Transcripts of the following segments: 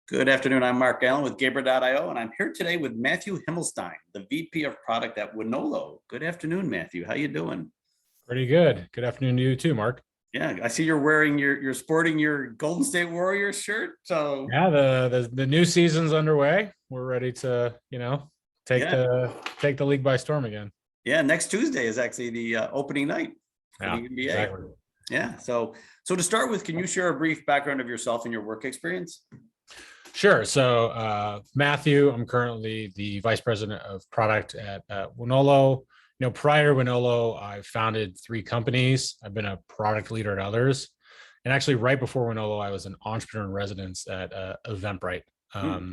Good afternoon. I'm Mark Allen with Gaber.io, and I'm here today with Matthew Himelstein, the VP of Product at Wonolo. Good afternoon, Matthew. How you doing? Pretty good. Good afternoon to you too, Mark. Yeah, I see you're sporting your Golden State Warriors shirt. So Yeah, the new season's underway. We're ready to, take yeah, the league by storm again. yeah. Next Tuesday is actually the opening night for the Yeah, NBA. exactly. Yeah. So to start with, can you share a brief background of yourself and your work experience? Sure. So, Matthew, I'm currently the vice president of product at Wonolo. Prior to Wonolo, I founded 3 companies. I've been a product leader at others, and actually, right before Wonolo, I was an entrepreneur in residence at Eventbrite. Hmm.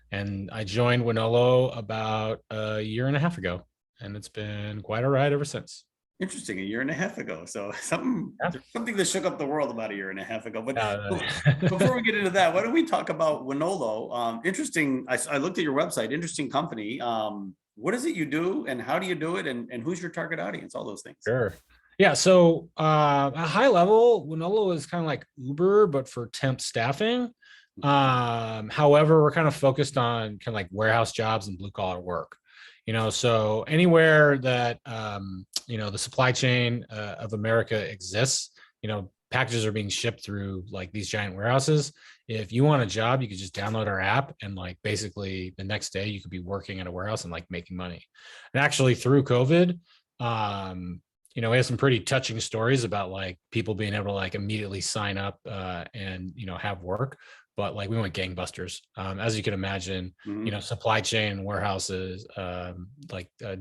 And I joined Wonolo about a year and a half ago, and it's been quite a ride ever since. Interesting, a year and a half ago. So Yeah. something that shook up the world about a year and a half ago. But Uh, before we get into that, why don't we talk about Wonolo? Interesting. I looked at your website. Interesting company. What is it you do, and how do you do it, and who's your target audience? All those things. Sure. Yeah. So at high level, Wonolo is kind of like Uber, but for temp staffing. However, we're kind of focused on kind of like warehouse jobs and blue collar work. So anywhere that the supply chain of America exists, packages are being shipped through like these giant warehouses. If you want a job, you could just download our app, and like basically the next day you could be working at a warehouse and like making money. And actually through COVID, we have some pretty touching stories about like people being able to like immediately sign up and have work. But like we went gangbusters. As you can imagine, Mhm. supply chain warehouses,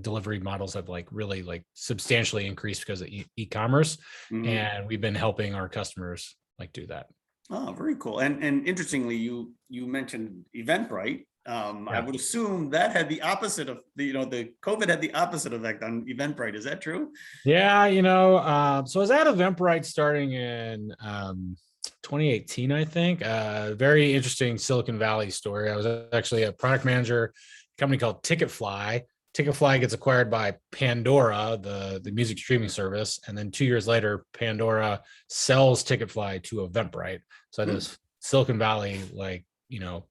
delivery models have like really like substantially increased because of e-commerce, Mhm. and we've been helping our customers like do that. Oh, very cool. And interestingly, you mentioned Eventbrite. I Yeah. would assume that had the opposite of the COVID had the opposite effect on Eventbrite. Is that true? Yeah, so I was at Eventbrite starting in 2018, I think. Very interesting Silicon Valley story. I was actually a product manager, a company called Ticketfly. Ticketfly gets acquired by Pandora, the music streaming service, and then 2 years later, Pandora sells Ticketfly to Eventbrite. So I had Hmm. this Silicon Valley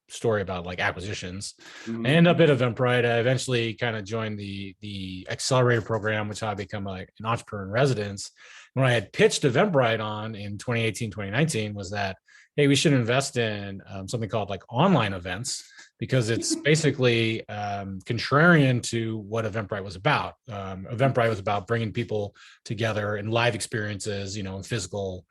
story about like acquisitions. I Hmm. ended up at Eventbrite. I eventually kind of joined the accelerator program, which I become like an entrepreneur in residence. And what I had pitched Eventbrite on in 2018, 2019 was that, hey, we should invest in something called like online events, because it's basically contrarian to what Eventbrite was about. Eventbrite was about bringing people together in live experiences, in physical,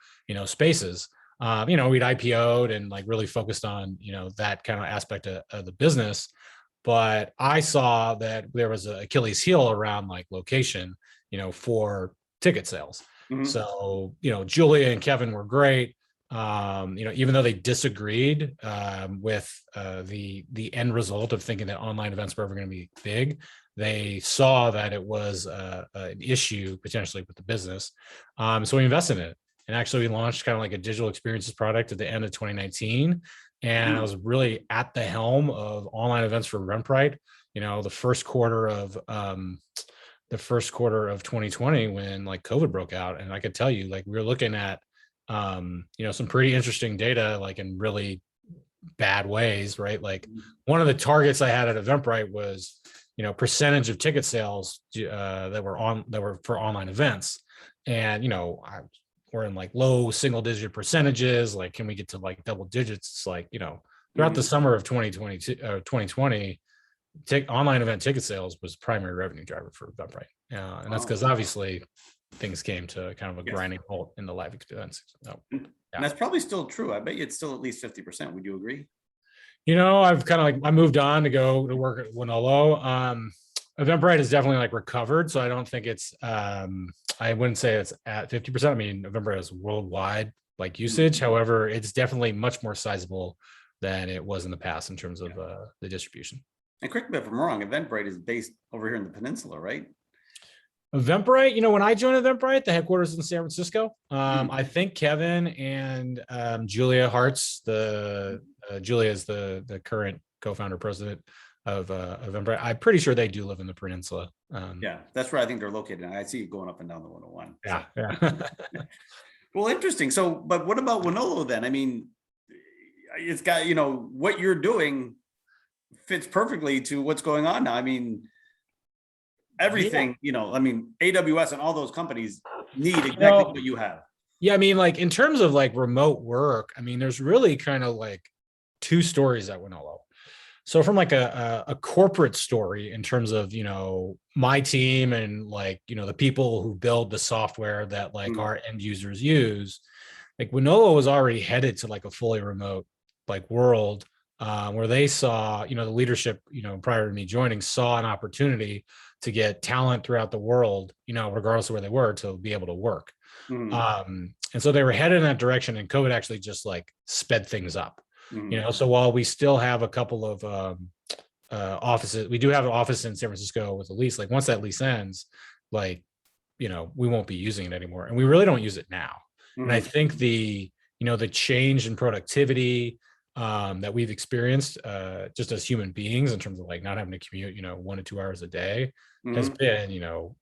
spaces. We'd IPO'd and like really focused on, that kind of aspect of the business. But I saw that there was an Achilles heel around like location, for ticket sales. Hmm. So, Julia and Kevin were great. Even though they disagreed with the end result of thinking that online events were ever going to be big, they saw that it was an issue potentially with the business. So we invested in it. And actually, we launched kind of like a digital experiences product at the end of 2019. And I Hmm. was really at the helm of online events for Eventbrite. The first quarter of 2020 when like COVID broke out, and I could tell you, like we were looking at, some pretty interesting data, like in really bad ways, right? Like one of the targets I had at Eventbrite was, percentage of ticket sales that were for online events, and we're in like low single digit percentages. Like, can we get to like double digits? It's like, throughout the Hmm. summer of 2022, 2020, online event ticket sales was primary revenue driver for Eventbrite. And that's Wow. because obviously things came to kind of a Yes. grinding halt in the live experience. So, And yeah. that's probably still true. I bet you it's still at least 50%. Would you agree? I've kind of like I moved on to go to work at Wonolo. Eventbrite is definitely like recovered, so I don't think it's. I wouldn't say it's at 50%. I mean, Eventbrite is worldwide like usage. Mhm. However, it's definitely much more sizable than it was in the past in terms of Yeah. the distribution. And correct me if I'm wrong, Eventbrite is based over here in the peninsula, right? Eventbrite, when I joined Eventbrite, the headquarters in San Francisco. Mhm. I think Kevin and Julia Hartz, Julia is the current co-founder president of Eventbrite. I'm pretty sure they do live in the peninsula. Yeah, that's where I think they're located. I see you going up and down the 101. So, Yeah, yeah. well, interesting. So, but what about Wonolo then? I mean, it's got, you know, what you're doing fits perfectly to what's going on now. I mean, everything, you know, I mean, AWS and all those companies need exactly what you have. Yeah, I mean, like in terms of like remote work, I mean, there's really kind of like two stories at Wonolo. So from like a corporate story in terms of, you know, my team and like, you know, the people who build the software that like our end users use, like Wonolo was already headed to like a fully remote like world, where they saw, you know, the leadership, you know, prior to me joining, saw an opportunity to get talent throughout the world, you know, regardless of where they were, to be able to work. And so they were headed in that direction, and COVID actually just like sped things up. You know, so while we still have a couple of offices, we do have an office in San Francisco with a lease. Like once that lease ends, like, you know, we won't be using it anymore, and we really don't use it now. And I think the, you know, the change in productivity that we've experienced just as human beings in terms of like not having to commute, you know, 1 to 2 hours a day has been, you know,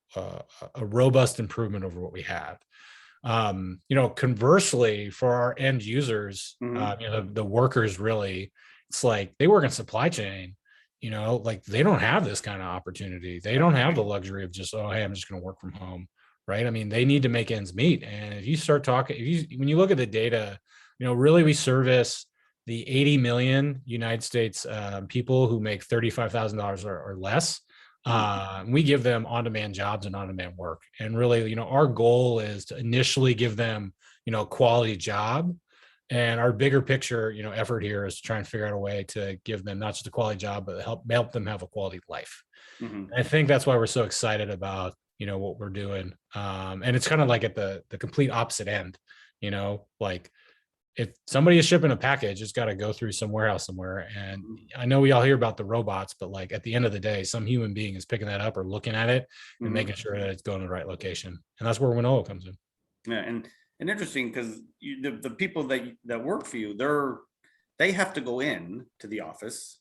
a robust improvement over what we had. You know, conversely, for our end users, you know, the workers really, it's like they work in supply chain, you know, like they don't have this kind of opportunity. They don't have the luxury of just, oh, hey, I'm just going to work from home. Right. I mean, they need to make ends meet. And if you start talking, when you look at the data, you know, really we service the 80 million United States people who make $35,000 or less. We give them on-demand jobs and on-demand work. And really, you know, our goal is to initially give them, you know, a quality job. And our bigger picture, you know, effort here is to try and figure out a way to give them not just a quality job, but help them have a quality life. I think that's why we're so excited about, you know, what we're doing. And it's kind of like at the complete opposite end, you know, like if somebody is shipping a package, it's got to go through some warehouse somewhere. And I know we all hear about the robots, but like at the end of the day, some human being is picking that up or looking at it and making sure that it's going to the right location. And that's where Wonolo comes in. Yeah, and interesting because the people that work for you, they have to go in to the office,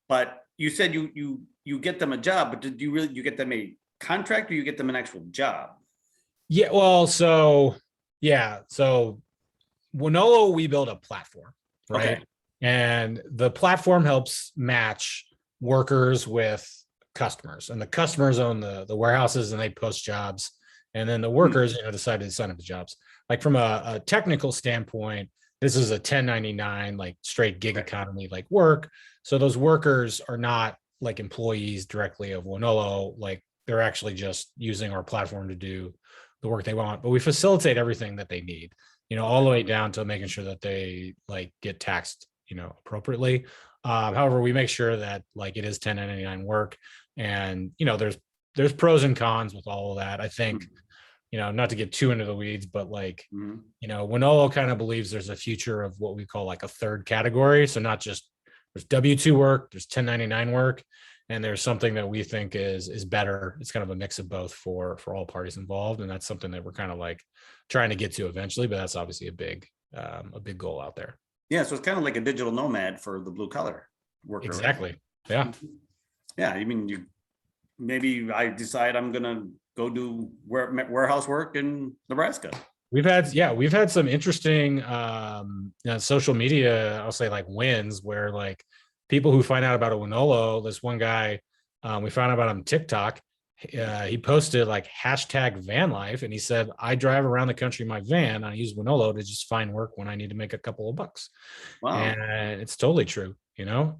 but you said you get them a job, but did you get them a contract, or you get them an actual job? Yeah, well, so Wonolo, we build a platform, right? Okay. And the platform helps match workers with customers, and the customers own the warehouses and they post jobs. And then the workers, you know, decide to sign up the jobs. Like from a technical standpoint, this is a 1099, like straight gig economy, like work. So those workers are not like employees directly of Wonolo. Like they're actually just using our platform to do the work they want, but we facilitate everything that they need, you know, all the way down to making sure that they like get taxed, you know, appropriately. However, we make sure that like it is 1099 work, and you know, there's pros and cons with all of that. I think, you know, not to get too into the weeds, but like, you know, Wonolo kind of believes there's a future of what we call like a third category. So not just there's W-2 work, there's 1099 work, and there's something that we think is better. It's kind of a mix of both for all parties involved, and that's something that we're kind of like trying to get to eventually. But that's obviously a big goal out there. Yeah, so it's kind of like a digital nomad for the blue collar worker. Exactly. Right? Yeah. Yeah, I mean, maybe I decide I'm gonna go do warehouse work in Nebraska. We've had some interesting social media, I'll say like wins, where like people who find out about a Wonolo, this one guy, we found out about him TikTok. He posted like hashtag van life, and he said, I drive around the country in my van. I use Wonolo to just find work when I need to make a couple of bucks. Wow. And it's totally true. You know,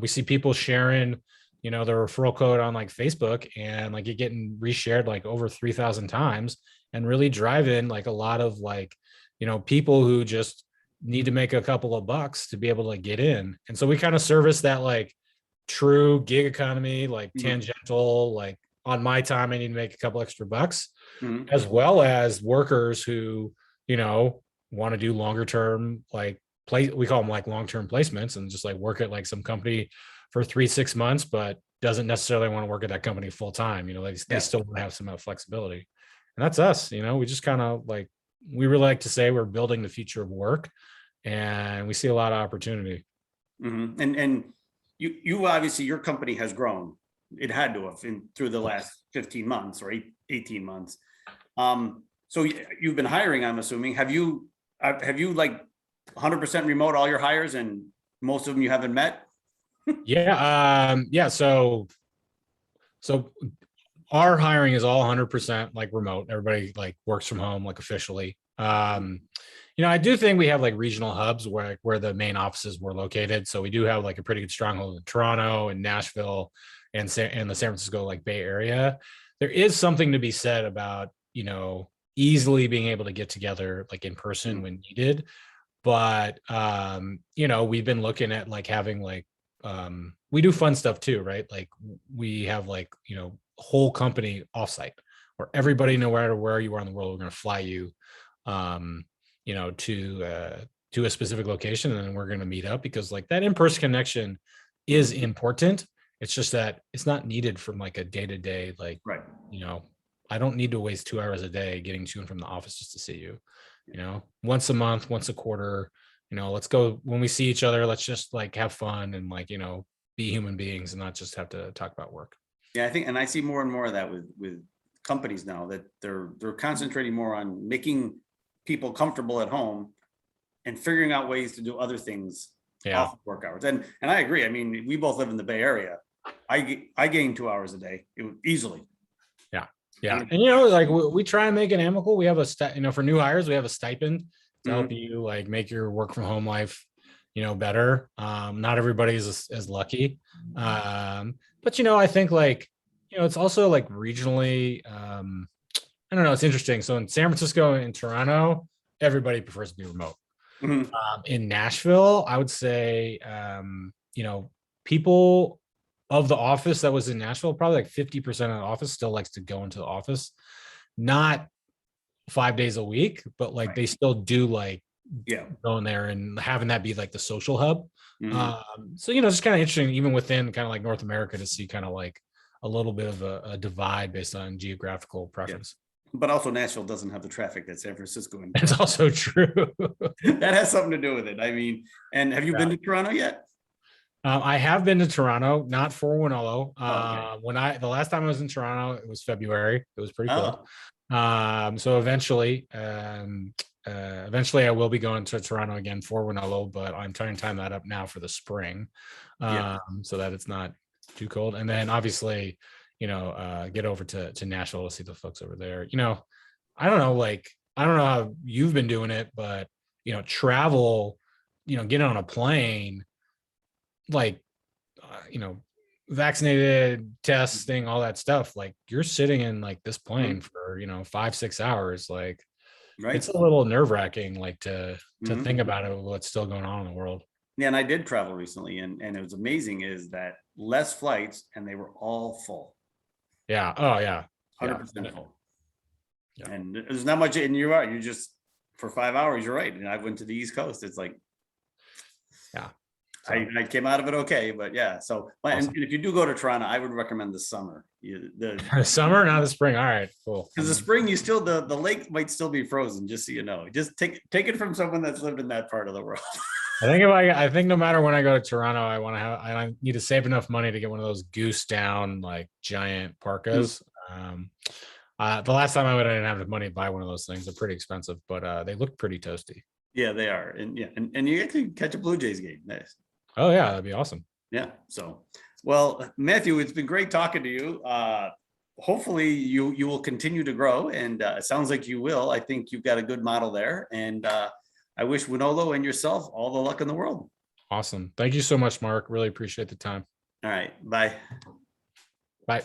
we see people sharing, you know, the referral code on like Facebook, and like it getting reshared like over 3,000 times, and really driving like a lot of like, you know, people who just need to make a couple of bucks to be able to get in. And so we kind of service that like true gig economy, like tangential, like on my time, I need to make a couple extra bucks, as well as workers who, you know, want to do longer term, like we call them like long-term placements, and just like work at like some company for 3-6 months, but doesn't necessarily want to work at that company full time. You know, they still want to have some flexibility. And that's us, you know, we just kind of like, we really like to say we're building the future of work, and we see a lot of opportunity. And you obviously, your company has grown. It had to have through the last 15 months or 18 months. So you've been hiring, I'm assuming. Have you like 100% remote, all your hires, and most of them you haven't met? Yeah. So our hiring is all 100% like remote. Everybody like works from home, like officially. I do think we have like regional hubs where the main offices were located. So we do have like a pretty good stronghold in Toronto and Nashville and the San Francisco like Bay Area. There is something to be said about, easily being able to get together like in person when needed. But we've been looking at like having like we do fun stuff too, right? Like we have like, whole company offsite where everybody, no matter where you are in the world, we're going to fly you to a specific location, and then we're going to meet up, because like that in-person connection is important. It's just that it's not needed from like a day-to-day, like, Right. I don't need to waste 2 hours a day getting to and from the office just to see you, once a month, once a quarter, let's go when we see each other, let's just like have fun and like, be human beings and not just have to talk about work. Yeah, I think, and I see more and more of that with companies now, that they're concentrating more on making people comfortable at home and figuring out ways to do other things off work hours. And I agree. I mean, we both live in the Bay Area. I gain 2 hours a day easily. Yeah. And, like we try and make it amicable. We have for new hires, we have a stipend to help you like make your work from home life, better. Not everybody is as lucky. But, I think like, it's also like regionally, I don't know. It's interesting. So in San Francisco and Toronto, everybody prefers to be remote. In Nashville, I would say, people of the office that was in Nashville, probably like 50% of the office still likes to go into the office, not 5 days a week, but like they still do like going there and having that be like the social hub. So, it's kind of interesting, even within kind of like North America, to see kind of like a little bit of a divide based on geographical preference. But also Nashville doesn't have the traffic that San Francisco and It's also true. That has something to do with it. I mean, and have you been to Toronto yet? I have been to Toronto, not for Wonolo. Okay. The last time I was in Toronto, it was February. It was pretty cool. So eventually I will be going to Toronto again for Wonolo, but I'm trying to time that up now for the spring, so that it's not too cold. And then obviously, get over to Nashville to see the folks over there. I don't know how you've been doing it, but travel, get on a plane, like, vaccinated, testing, all that stuff. Like you're sitting in like this plane for, 5-6 hours. Like it's a little nerve wracking, like to think about it, what's still going on in the world. Yeah. And I did travel recently, and it was amazing is that less flights and they were all full. Yeah. Oh yeah. 100% full. Yeah. And there's not much, and you're right. You just, for 5 hours, you're right. And I went to the East Coast. It's like, I came out of it okay, but yeah. So, awesome. And if you do go to Toronto, I would recommend the summer. The summer, not the spring. All right, cool. Because the spring, you still the lake might still be frozen. Just so you know, just take it from someone that's lived in that part of the world. I think no matter when I go to Toronto, I need to save enough money to get one of those goose down like giant parkas. The last time I went, I didn't have the money to buy one of those things. They're pretty expensive, but they look pretty toasty. Yeah, they are, and and you actually catch a Blue Jays game. Nice. Oh yeah, that'd be awesome. Yeah. So, well, Matthew, it's been great talking to you. Hopefully you will continue to grow, and it sounds like you will. I think you've got a good model there, and I wish Wonolo and yourself all the luck in the world. Awesome. Thank you so much, Mark. Really appreciate the time. All right. Bye. Bye.